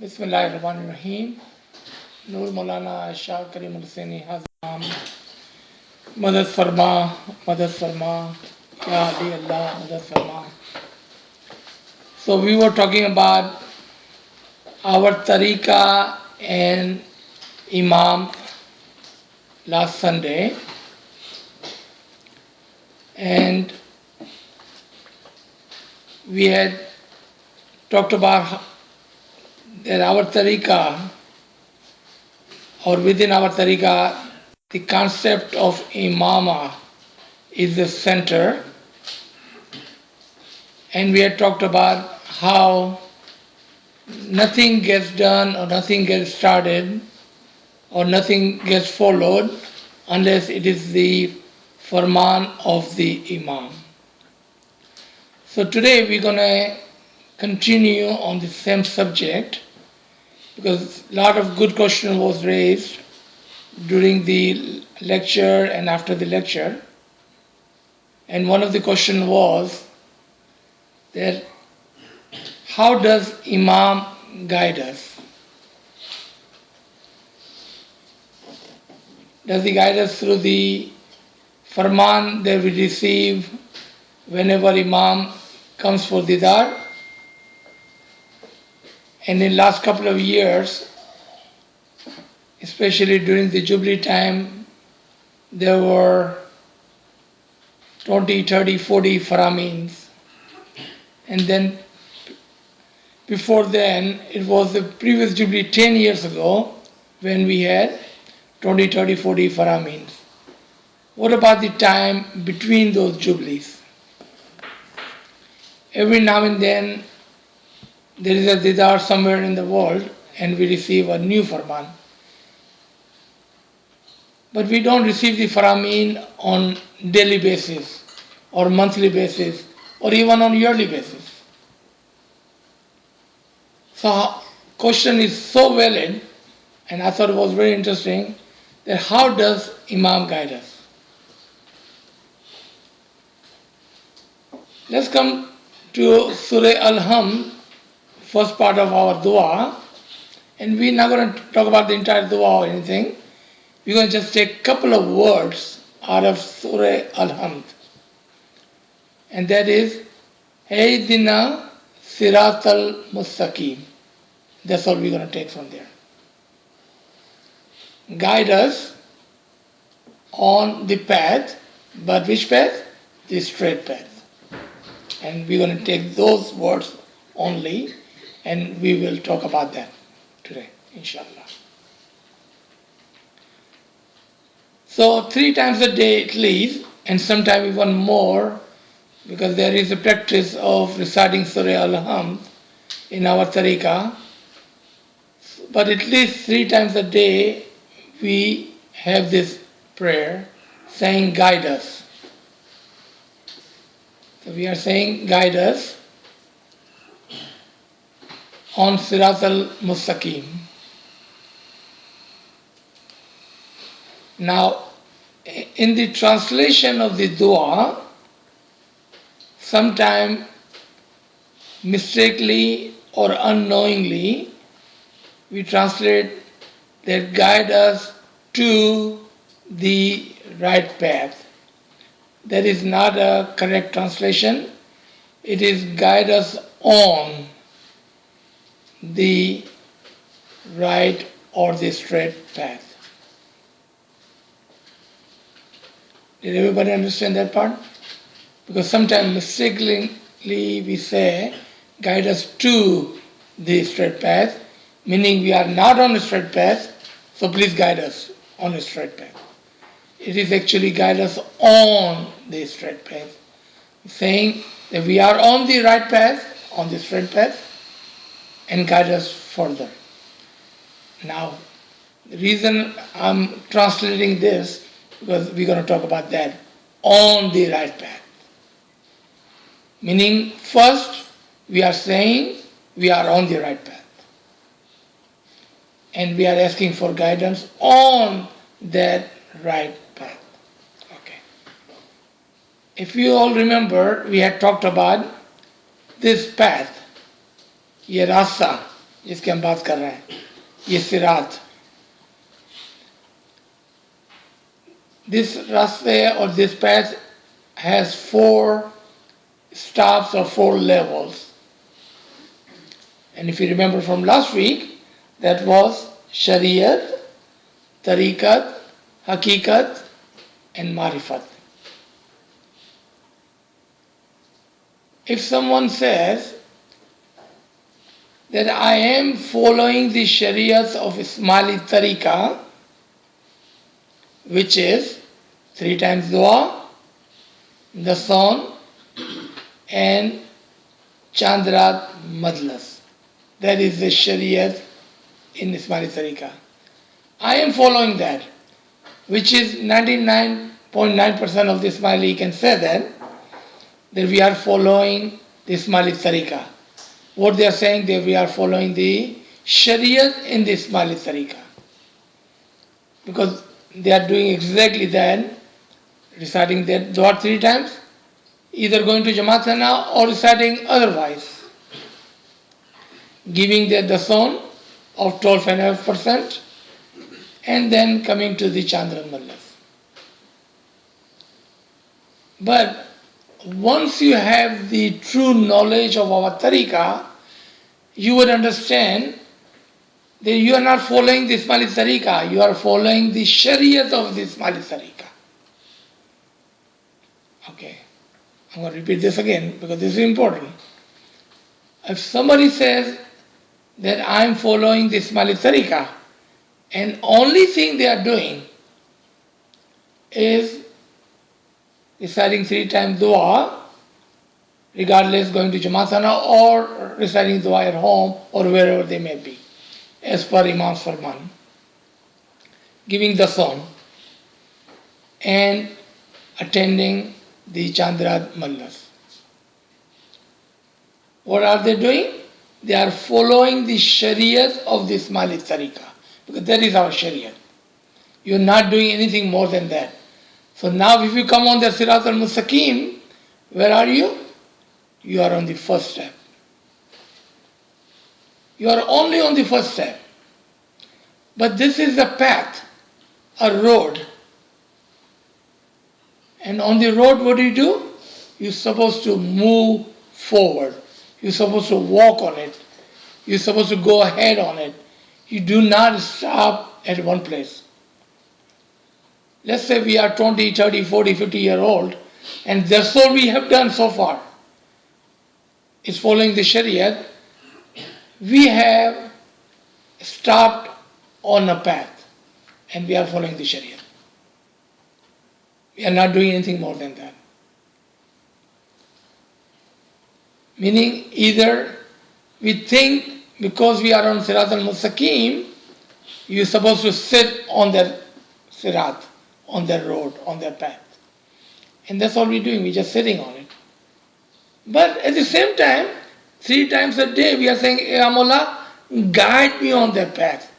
Bismillahirrahmanirrahim. Nur Maulana Shah Karim Hussaini Hazam. Madad Farma, Madad Farma, Ya Ali Allah, Madad Farma. So we were talking about our Tariqah and Imam last Sunday. And we had talked about that our Tariqah, or within our Tariqah, the concept of Imama is the center. And we had talked about how nothing gets done or nothing gets started or nothing gets followed unless it is the farman of the Imam. So today we're going to continue on the same subject because a lot of good question was raised during the lecture and after the lecture. And one of the question was that how does Imam guide us? Does he guide us through the farman that we receive whenever Imam comes for didar? And in the last couple of years, especially during the Jubilee time, there were 20, 30, 40 faramins. And then before then, it was the previous Jubilee 10 years ago when we had 20, 30, 40 faramins. What about the time between those Jubilees? Every now and then, there is a didar somewhere in the world and we receive a new farman. But we don't receive the faramin on daily basis or monthly basis or even on yearly basis. So question is so valid and I thought it was very interesting that how does Imam guide us? Let's come to Surah Al-Hamd, first part of our dua, and we're not going to talk about the entire dua or anything. We're going to just take a couple of words out of Surah Al-Hamd. And that is, Haydina Sirat al-Mustaqim. That's all we're going to take from there. Guide us on the path, but which path? The straight path. And we're going to take those words only, and we will talk about that today, inshallah. So 3 times a day at least, and sometimes even more, because there is a practice of reciting Surah Al-Hamd in our Tariqah. But at least 3 times a day, we have this prayer saying, guide us. So we are saying, guide us on Sirat al-Mustaqim. Now, in the translation of the dua, sometime mistakenly or unknowingly, we translate that guide us to the right path. That is not a correct translation. It is guide us on the right or the straight path. Did everybody understand that part? Because sometimes mistakenly we say guide us to the straight path, meaning we are not on the straight path, so please guide us on the straight path. It is actually guide us on the straight path, saying that we are on the right path, on the straight path, and guide us further. Now, the reason I'm translating this, because we're going to talk about that, on the right path. Meaning, first, we are saying we are on the right path. And we are asking for guidance on that right path. Okay. If you all remember, we had talked about this path, ye rasta, जिसकी हम बात कर रहे हैं, ये सिरात. This raste or this path has 4 stops or 4 levels. And if you remember from last week, that was Shariat, Tariqat, Hakikat, and Marifat. If someone says that I am following the Shariat of Ismaili Tariqah, which is 3 times dua, the sun, and Chandrat Madlas. That is the Shariat in Ismaili Tariqah. I am following that, which is 99.9% of the Ismaili can say that we are following the Ismaili Tariqah. What they are saying, that we are following the Shariat in the Ismaili Tariqah. Because they are doing exactly that, reciting that dua 3 times, either going to Jamaat Khana or reciting otherwise. Giving the son of 12.5% and then coming to the Chandran Mallas. But once you have the true knowledge of our tariqah, you would understand that you are not following the Ismaili tariqah, you are following the Shariat of the Ismaili tariqah. Okay, I'm going to repeat this again because this is important. If somebody says that I am following the Ismaili tariqah, and only thing they are doing is reciting 3 times dua, regardless going to Jamaatana or reciting dua at home or wherever they may be, as per Imam's Farman, giving the song and attending the Chandrat Mallas. What are they doing? They are following the Shariat of the Ismaili Tariqah, because that is our Shariat. You are not doing anything more than that. So now if you come on the Sirat al-Mustaqim, where are you? You are on the first step. You are only on the first step. But this is a path, a road. And on the road, what do? You're supposed to move forward. You're supposed to walk on it. You're supposed to go ahead on it. You do not stop at one place. Let's say we are 20, 30, 40, 50-year-old, and that's all we have done so far. Is following the Shariat. We have stopped on a path, and we are following the Shariat. We are not doing anything more than that. Meaning either we think because we are on Sirat al-Mustaqim, you're supposed to sit on that Sirat, on that road, on that path. And that's all we're doing, we're just sitting on it. But at the same time, 3 times a day we are saying, Ya Mullah, guide me on that path.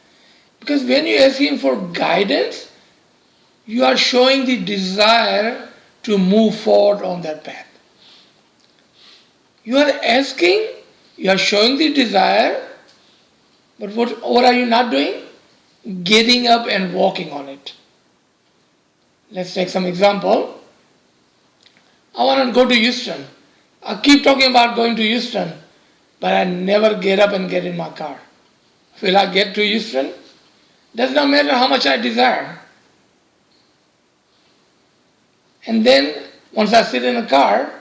Because when you ask him for guidance, you are showing the desire to move forward on that path. You are asking, you are showing the desire, but what are you not doing? Getting up and walking on it. Let's take some example. I want to go to Houston. I keep talking about going to Houston, but I never get up and get in my car. Will I get to Houston? Does not matter how much I desire. And then once I sit in a car,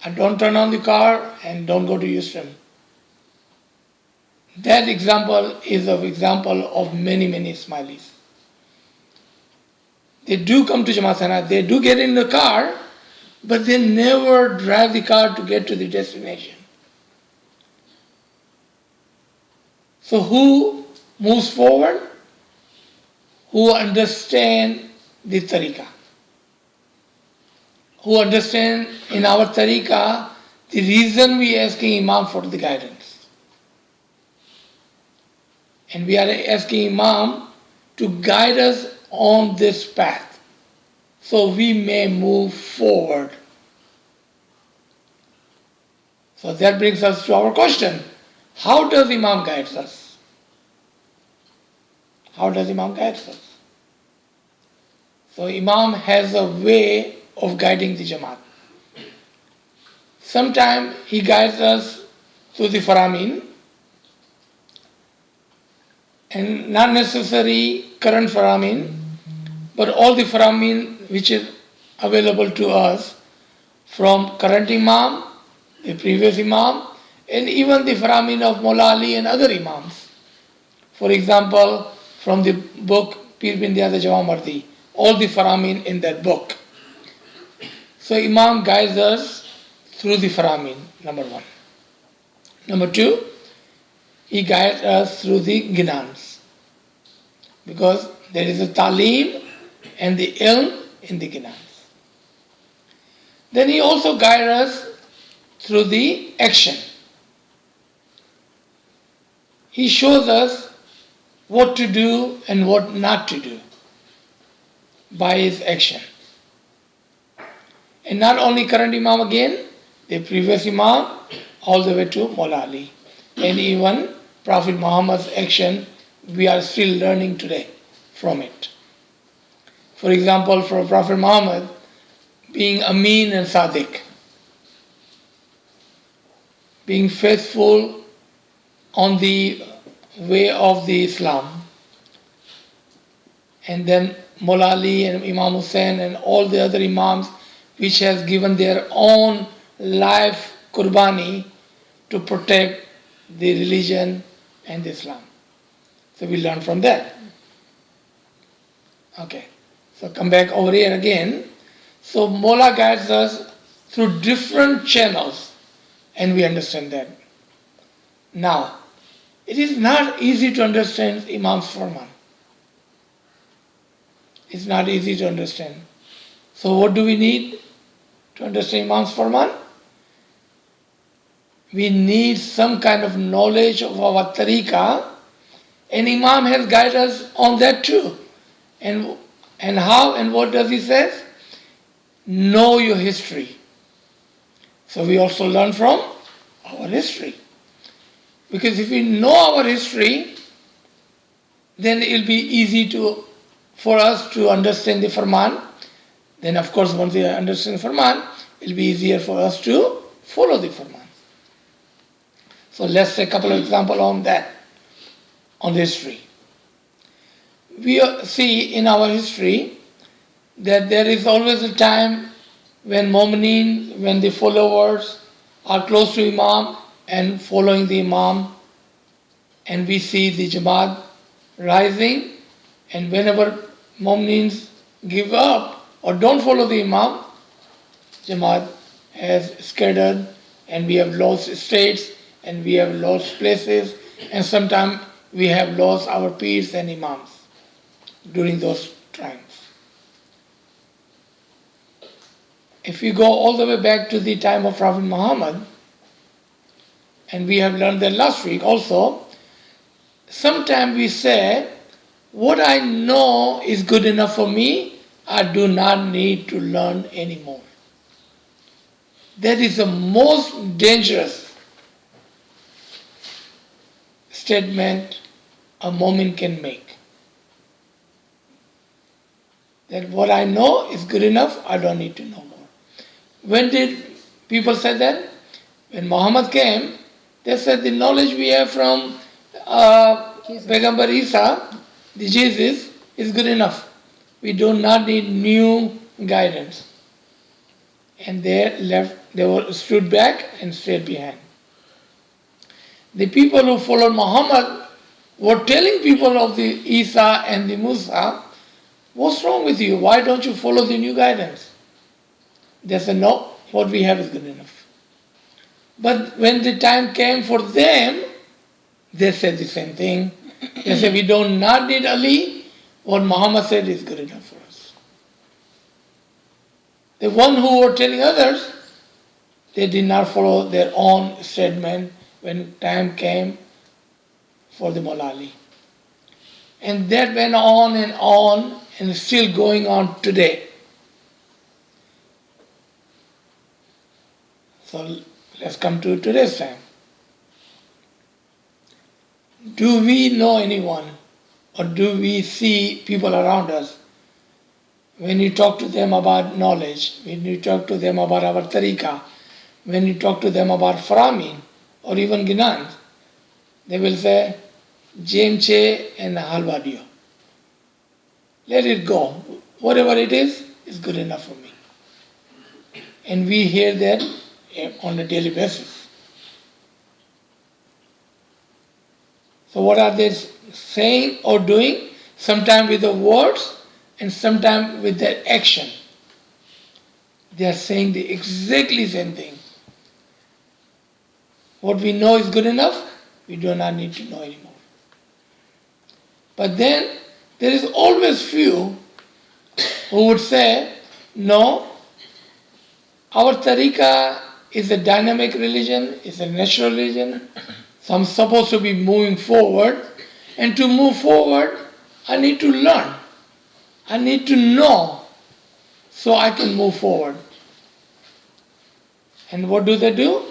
I don't turn on the car and don't go to Houston. That example is an example of many, many Ismailis. They do come to Jamaatana, they do get in the car, but they never drive the car to get to the destination. So who moves forward? Who understand the tariqah. Who understand in our tariqah the reason we are asking Imam for the guidance. And we are asking Imam to guide us on this path so we may move forward. So that brings us to our question. How does Imam guide us? How does Imam guide us? So Imam has a way of guiding the Jamaat. Sometimes he guides us through the Faramin, and not necessarily current Faramin, but all the Faramin which is available to us from current Imam, the previous Imam, and even the Faramin of Mawla Ali and other Imams. For example, from the book Pir bin Diyad Jawamardi, all the Faramin in that book. So Imam guides us through the Faramin, number one. Number two, he guides us through the Ginans. Because there is a Talim and the Ilm in the Ginans. Then he also guides us through the action. He shows us what to do and what not to do by his action. And not only current Imam again, the previous Imam, all the way to Mawla Ali. And even Prophet Muhammad's action, we are still learning today from it. For example, for Prophet Muhammad, being Ameen and Sadiq, being faithful on the way of the Islam, and then Mawla Ali and Imam Hussain and all the other Imams which has given their own life qurbani to protect the religion and Islam. So we learn from that. Okay, so come back over here again. So Mawla guides us through different channels and we understand that. Now, it is not easy to understand Imam's Farman. It's not easy to understand. So what do we need to understand Imam's Farman? We need some kind of knowledge of our Tariqah, and Imam has guided us on that too. And how and what does he say? Know your history. So we also learn from our history. Because if we know our history, then it will be easy for us to understand the Farman. Then of course once we understand the Farman, it will be easier for us to follow the Farman. So let's take a couple of examples on that, on the history. We see in our history that there is always a time when Mu'mineen, when the followers are close to Imam and following the Imam, and we see the Jamaat rising, and whenever Mu'mineens give up or don't follow the Imam, Jamaat has scattered and we have lost states and we have lost places, and sometimes we have lost our peers and Imams during those times. If we go all the way back to the time of Prophet Muhammad, and we have learned that last week also, sometimes we say, what I know is good enough for me, I do not need to learn anymore. That is the most dangerous statement a mu'min can make. That what I know is good enough, I don't need to know more. When did people say that? When Muhammad came, they said the knowledge we have from Paigambar Isa, the Jesus, is good enough. We do not need new guidance. And they stood back and stayed behind. The people who followed Muhammad were telling people of the Isa and the Musa, what's wrong with you? Why don't you follow the new guidance? They said, no, what we have is good enough. But when the time came for them, they said the same thing. They said, we do not need Ali. What Muhammad said is good enough for us. The one who were telling others, they did not follow their own statement when time came for the Mawla Ali. And that went on and is still going on today. So let's come to today's time. do we know anyone or do we see people around us? When you talk to them about knowledge, when you talk to them about our tariqah, when you talk to them about Faramin or even Ginan, they will say, Jem Che and Halwa Dio. Let it go. Whatever it is good enough for me. And we hear that on a daily basis. So what are they saying or doing? Sometimes with the words and sometimes with their action. They are saying the exactly same thing. What we know is good enough, we do not need to know anymore. But then there is always few who would say, no, our tariqah is a dynamic religion, it's a natural religion, so I'm supposed to be moving forward, and to move forward, I need to learn. I need to know so I can move forward. And what do?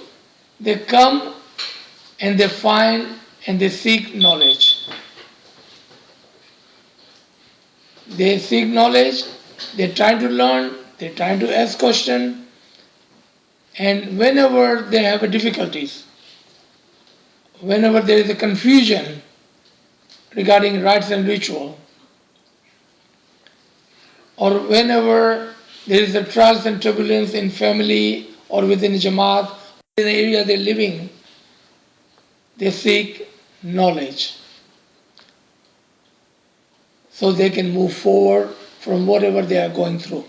They come and they find and they seek knowledge. They seek knowledge, they're trying to learn, they're trying to ask questions, and whenever they have difficulties, whenever there is a confusion regarding rites and ritual, or whenever there is a trials and turbulence in family or within Jamaat, in the area they're living, they seek knowledge so they can move forward from whatever they are going through.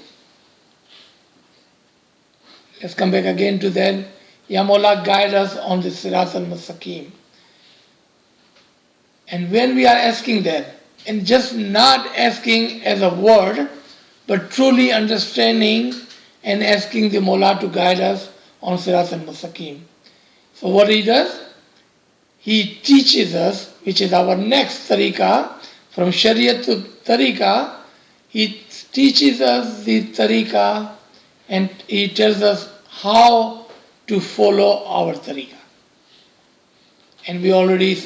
Let's come back again to that. Ya Mawla, guide us on the Sirat al-Mustaqim. And when we are asking that, and just not asking as a word, but truly understanding and asking the Mawla to guide us on Sirat al-Mustaqim. So what he does? He teaches us, which is our next tariqah, from Shariat to tariqah, he teaches us the tariqah and he tells us how to follow our tariqah. And we already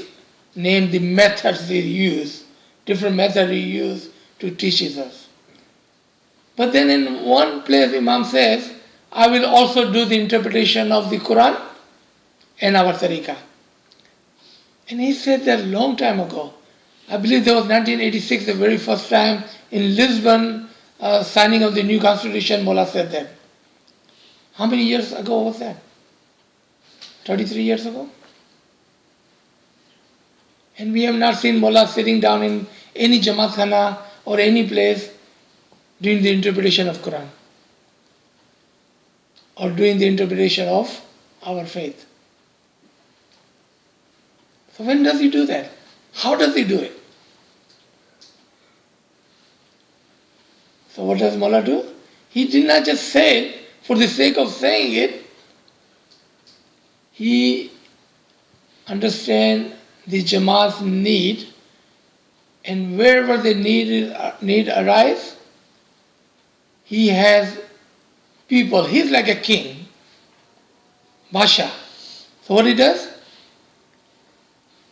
named the methods we use, different methods we use to teach us. But then in one place Imam says, I will also do the interpretation of the Quran and our tariqah. And he said that a long time ago. I believe there was 1986, the very first time in Lisbon, signing of the new constitution, Mullah said that. How many years ago was that? 33 years ago? And we have not seen Mullah sitting down in any Jamaat Khana or any place doing the interpretation of Quran or doing the interpretation of our faith. So when does he do that? How does he do it? So what does Mullah do? He did not just say it for the sake of saying it. He understands the Jamaat's need, and wherever the need arise, he has people. He's like a king, Basha. So what he does?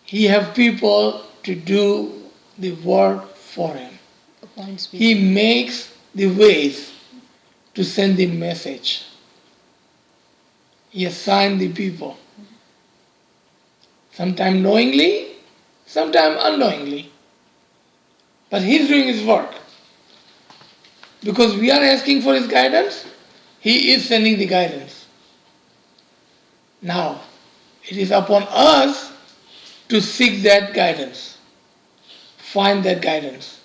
He have people to do the work for him. He makes the ways to send the message. He assigned the people. Sometimes knowingly, sometimes unknowingly. But he's doing his work. Because we are asking for his guidance, he is sending the guidance. Now, it is upon us to seek that guidance, find that guidance.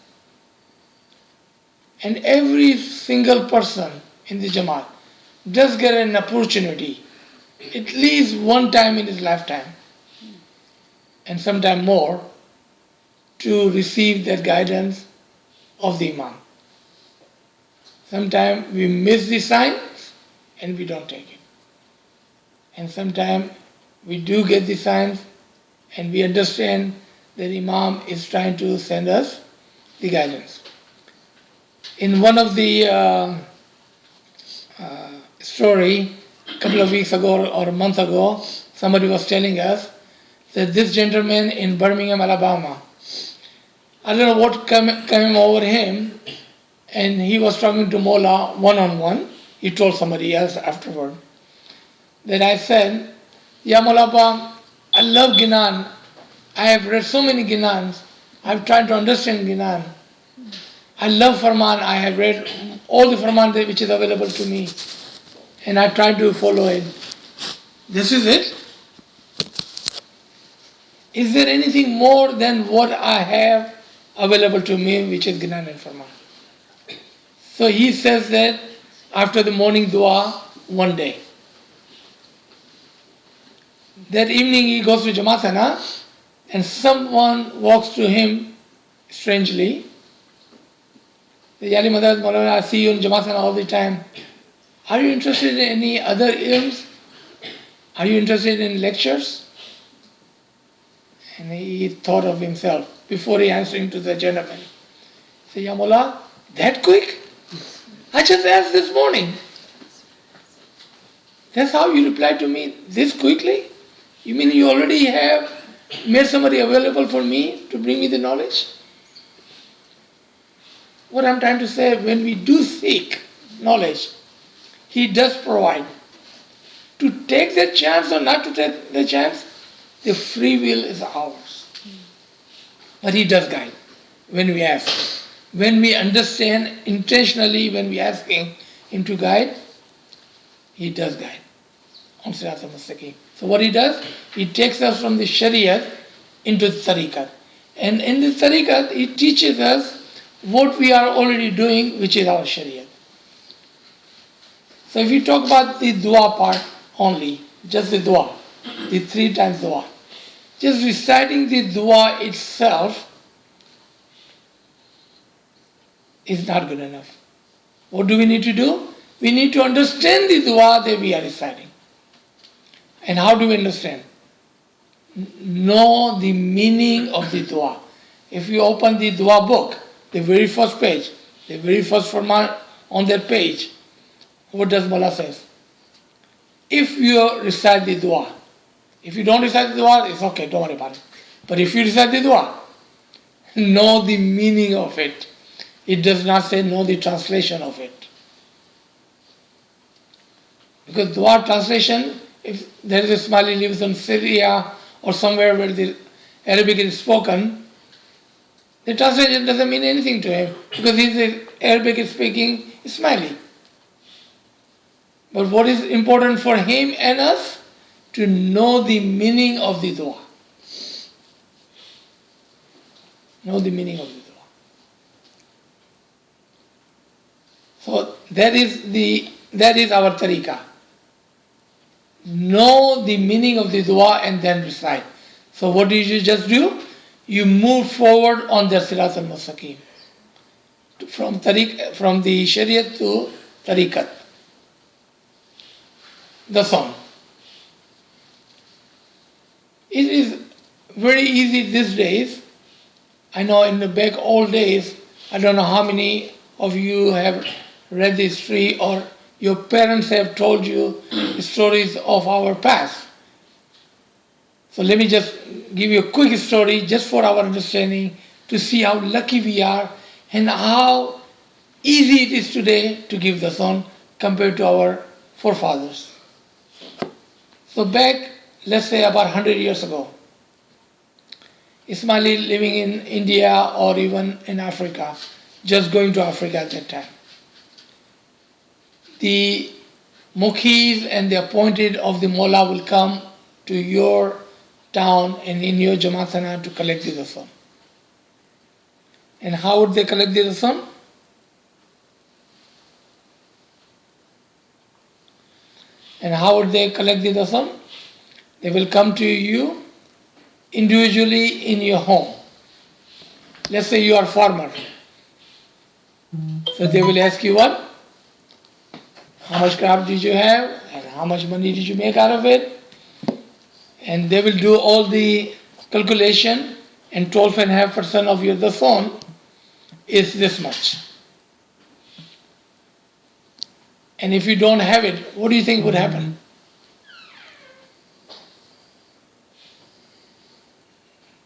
And every single person in the Jamaat does get an opportunity, at least one time in his lifetime, and sometime more, to receive that guidance of the Imam. Sometimes we miss the signs and we don't take it. And sometimes we do get the signs and we understand that Imam is trying to send us the guidance. In one of the story, a couple of weeks ago or a month ago, somebody was telling us, that this gentleman in Birmingham, Alabama, I don't know what came over him, and he was talking to Mola one-on-one. He told somebody else afterward. Then I said, Ya Mola, I love Ginan. I have read so many Ginans. I've tried to understand Ginan. I love Farman. I have read all the Farman which is available to me. And I tried to follow it. This is it. Is there anything more than what I have available to me, which is Ginan and Farman? So he says that after the morning dua, one day. That evening he goes to Jamaatana, and someone walks to him strangely. Yali Madad Maulana, I see you in Jamaatana all the time. Are you interested in any other ilms? Are you interested in lectures? And he thought of himself before he answering to the gentleman. He said, Ya Mullah, that quick? I just asked this morning. That's how you replied to me this quickly? You mean you already have made somebody available for me to bring me the knowledge? What I'm trying to say, when we do seek knowledge, he does provide. To take that chance or not to take the chance, the free will is ours. But he does guide when we ask. When we understand intentionally, when we ask him to guide, he does guide on Sirat al-Mustaqim. So what he does, he takes us from the Shariat into the Tariqah. And in the Tariqah, he teaches us what we are already doing, which is our Shariat. So if you talk about the dua part only, just the dua, the 3 times dua, just reciting the dua itself is not good enough. What do we need to do? We need to understand the dua that we are reciting. And how do we understand? Know the meaning of the dua. If you open the dua book, the very first page, the very first format on that page, what does Mullah say? If you recite the dua, if you don't recite the dua, it's okay, don't worry about it. But if you recite the dua, know the meaning of it. It does not say know the translation of it. Because dua translation, if there is a Somali lives in Syria or somewhere where the Arabic is spoken, the translation doesn't mean anything to him because he's Arabic speaking Ismaili. But what is important for him and us? To know the meaning of the dua. Know the meaning of the dua. So that is our tariqah. Know the meaning of the dua and then recite. So what do you just do? You move forward on the Sirat al-Mustaqim. From the Shariat to Tariqat. The song. It is very easy these days. I know in the back old days, I don't know how many of you have read the history or your parents have told you stories of our past. So let me just give you a quick story just for our understanding to see how lucky we are and how easy it is today to give the song compared to our forefathers. So back, let's say about 100 years ago, Ismaili living in India or even in Africa, just going to Africa at that time. The mukhis and the appointed of the mullah will come to your town and in your Jamaatana to collect the dasam. And how would they collect the dasam? And how would they collect the dasam? They will come to you individually in your home. Let's say you are a farmer. So they will ask you what? How much crop did you have? And how much money did you make out of it? And they will do all the calculation, and 12.5% of your dasam is this much. And if you don't have it, what do you think would happen?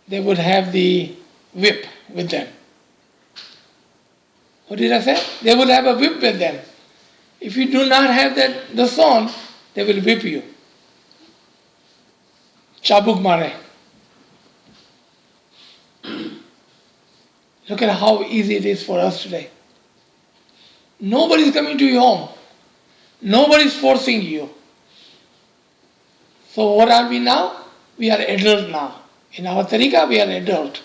they would have the whip with them. What did I say? They will have a whip with them. If you do not have the song, they will whip you. Chabuk mare. Look at how easy it is for us today. Nobody is coming to your home. Nobody is forcing you. So what are we now? We are adult now. In our tariqah, we are adult.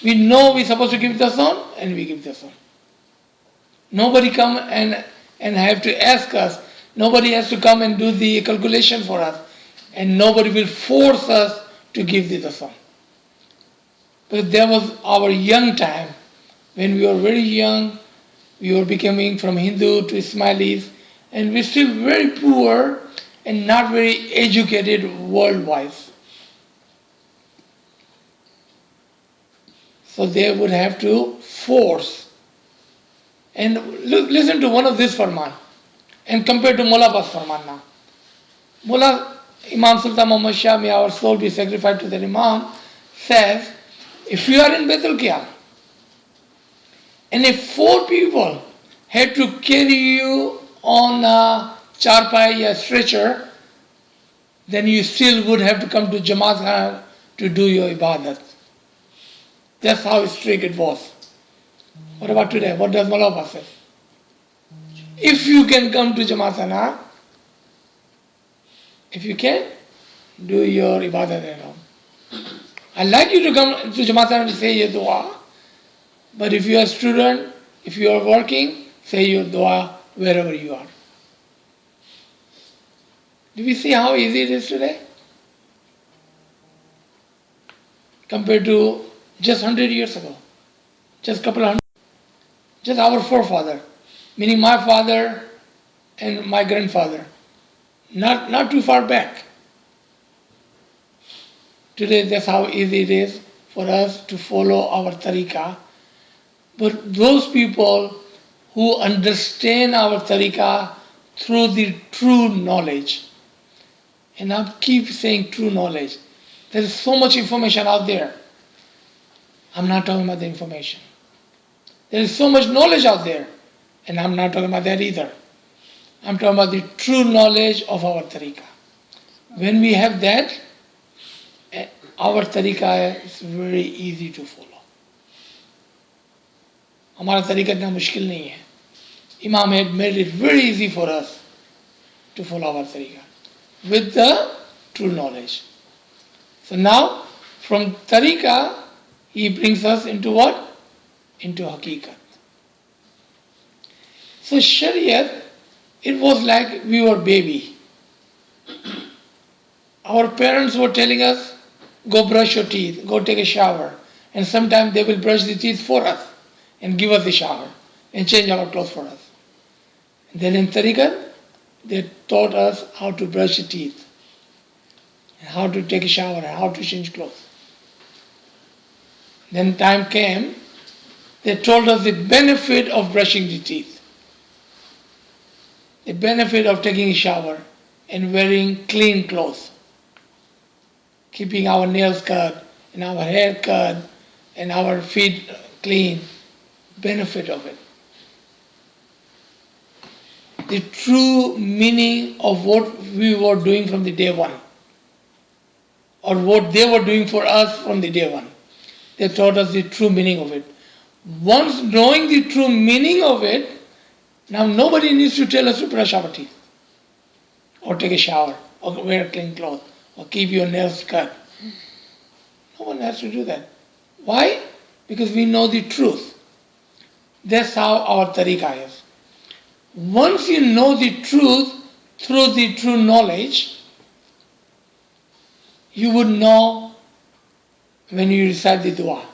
We know we're supposed to give the song, and we give the song. Nobody come and have to ask us. Nobody has to come and do the calculation for us. And nobody will force us to give the song. But there was our young time, when we were very young, we were becoming from Hindu to Ismailis, and we're still very poor and not very educated world-wise. So they would have to force. And listen to one of this farman, and compare to Mullah Abbas farman now. Mullah Imam Sultan Muhammad Shah, may our soul be sacrificed to the Imam, says, if you are in Baitul Qiyam, and if 4 people had to carry you on a charpai, a stretcher, then you still would have to come to Jamaat Khana to do your ibadat. That's how strict it was. What about today? What does Mullah Abbas say? If you can come to Jamaat Khana, if you can, do your ibadat at home. I'd like you to come to Jamaat Khana to say your dua, but if you are a student, if you are working, say your dua wherever you are. Do we see how easy it is today? Compared to just 100 years ago, just a couple of hundred, just our forefather, meaning my father and my grandfather, not too far back. Today that's how easy it is for us to follow our tariqah. But those people who understand our tariqah through the true knowledge, and I keep saying true knowledge, there is so much information out there. I'm not talking about the information. There is so much knowledge out there, and I'm not talking about that either. I'm talking about the true knowledge of our tariqah. When we have that, our tariqah is very easy to follow. हमारा तरीका इतना मुश्किल नहीं है. Imam had made it very easy for us to follow our tariqah with the true knowledge. So now, from tariqah, he brings us into what? Into haqiqat. So Shariat, it was like we were baby. Our parents were telling us, go brush your teeth, go take a shower. And sometimes they will brush the teeth for us and give us the shower and change our clothes for us. And then in tariqat, they taught us how to brush the teeth, and how to take a shower, and how to change clothes. Then time came, they told us the benefit of brushing the teeth, the benefit of taking a shower and wearing clean clothes, keeping our nails cut and our hair cut and our feet clean, benefit of it. The true meaning of what we were doing from the day one, or what they were doing for us from the day one. They taught us the true meaning of it. Once knowing the true meaning of it, now nobody needs to tell us to brush our teeth, or take a shower, or wear clean clothes, or keep your nails cut. No one has to do that. Why? Because we know the truth. That's how our tariqah is. Once you know the truth through the true knowledge, you would know when you recite the dua.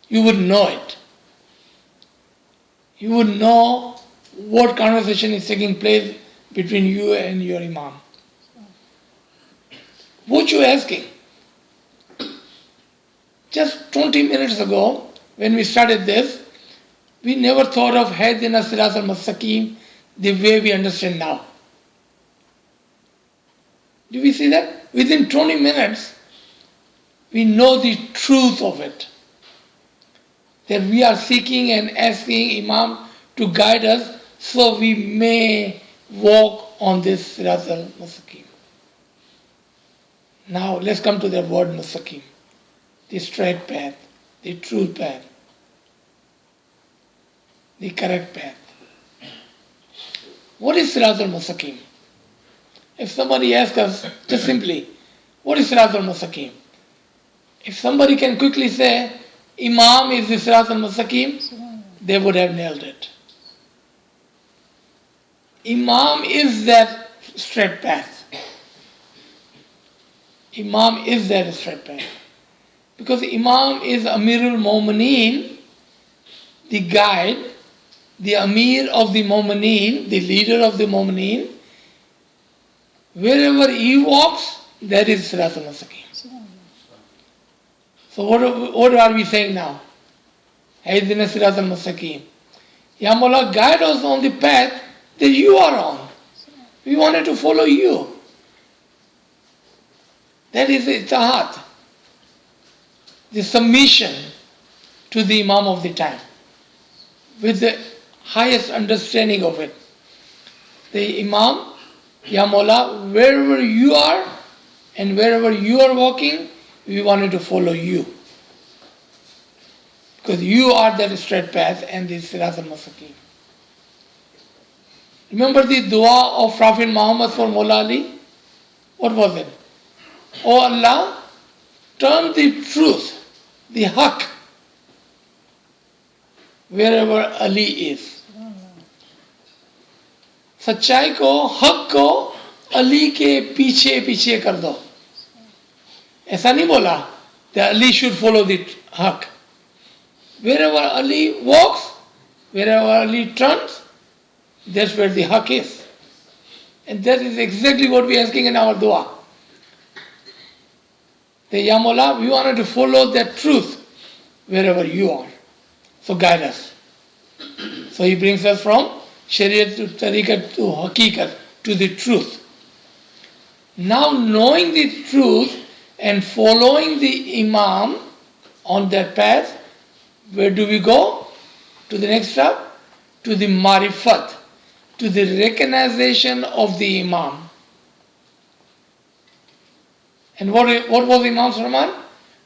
You would know it. You would know what conversation is taking place between you and your Imam. What you asking? Just 20 minutes ago, when we started this, we never thought of Haydina Sirat al-Mustaqim the way we understand now. Do we see that? Within 20 minutes, We know the truth of it. That we are seeking and asking Imam to guide us so we may walk on this Sirat al-Mustaqim. Now let's come to the word Mustaqim, the straight path, the true path, the correct path. What is Sirat al-Mustaqim? If somebody asks us just simply, what is Sirat al-Mustaqim? If somebody can quickly say, Imam is the Sirat al-Mustaqim, they would have nailed it. Imam is that straight path. Imam is that straight path. Because Imam is Amirul Mu'mineen, the guide, the Amir of the Mu'mineen, the leader of the Mu'mineen. Wherever he walks, that is Sirat al-Mustaqim. So what are we saying now? Haydina Sirat al-Mustaqim. Ya Mawla, guide us on the path that you are on. We wanted to follow you. That is the itaat, the submission to the Imam of the time, with the highest understanding of it. The Imam, Ya Mawla, wherever you are and wherever you are walking, we wanted to follow you. Because you are that straight path and the Sirat al-Mustaqim. Remember the dua of Prophet Muhammad for Mawla Ali? What was it? Oh Allah, turn the truth, the haqq, wherever Ali is. सच्चाई को, हक को अली के पीछे पीछे कर दो. ऐसा नहीं बोला that Ali should follow the haqq. Wherever Ali walks, wherever Ali turns, that's where the haqq is. And that is exactly what we are asking in our dua. The Ya Mawla, we wanted to follow that truth wherever you are. So guide us. So he brings us from Shariat to Tariqah to Haqiqat, to the truth. Now knowing the truth and following the Imam on that path, where do we go? To the next step? To the marifat, to the recognition of the Imam. And what was Imam's Farman?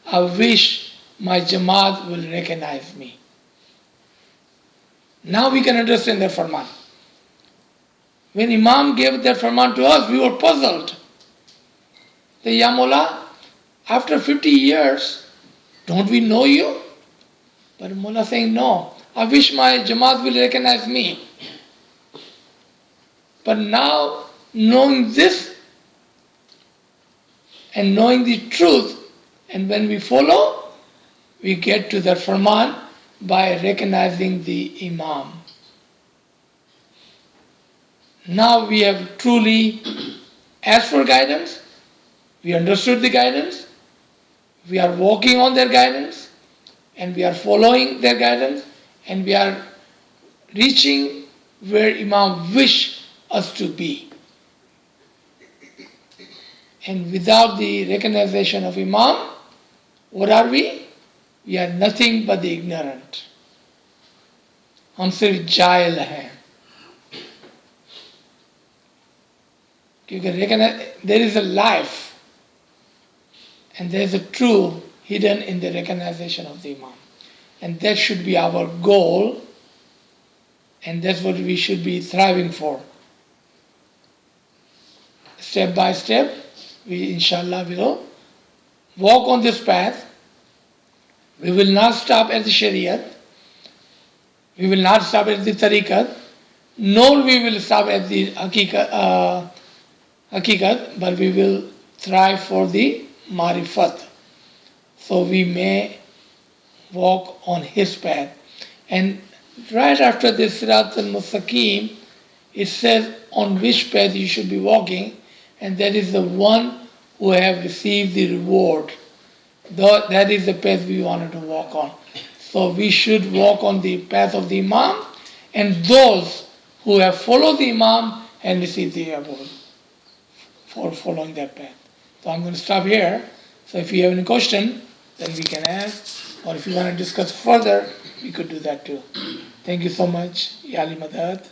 I wish my Jamaat will recognize me. Now we can understand that Farman. When Imam gave that Farman to us, we were puzzled. The Ya Mawla, after 50 years, don't we know you? But Mullah saying, no, I wish my Jamaat will recognize me. But now, knowing this and knowing the truth, and when we follow, we get to that Farman by recognizing the Imam. Now we have truly asked for guidance, we understood the guidance, we are walking on their guidance, and we are following their guidance, and we are reaching where Imam wished us to be. And without the recognition of Imam, what are we? We are nothing but the ignorant. हम सिर्फ जाहिल हैं. क्योंकि there is a life and there is a true hidden in the recognition of the Imam. And that should be our goal, and that's what we should be striving for. Step by step, we inshallah will walk on this path. We will not stop at the Shariat, we will not stop at the Tariqah, nor we will stop at the Haqiqat, but we will strive for the Marifat, so we may walk on his path. And right after this Sirat al-Mustaqim, it says on which path you should be walking, and that is the one who have received the reward. That is the path we wanted to walk on. So we should walk on the path of the Imam, and those who have followed the Imam and received the reward for following that path. So I'm going to stop here. So if you have any question, then we can ask, or if you want to discuss further, we could do that too. Thank you so much. Yali Madad.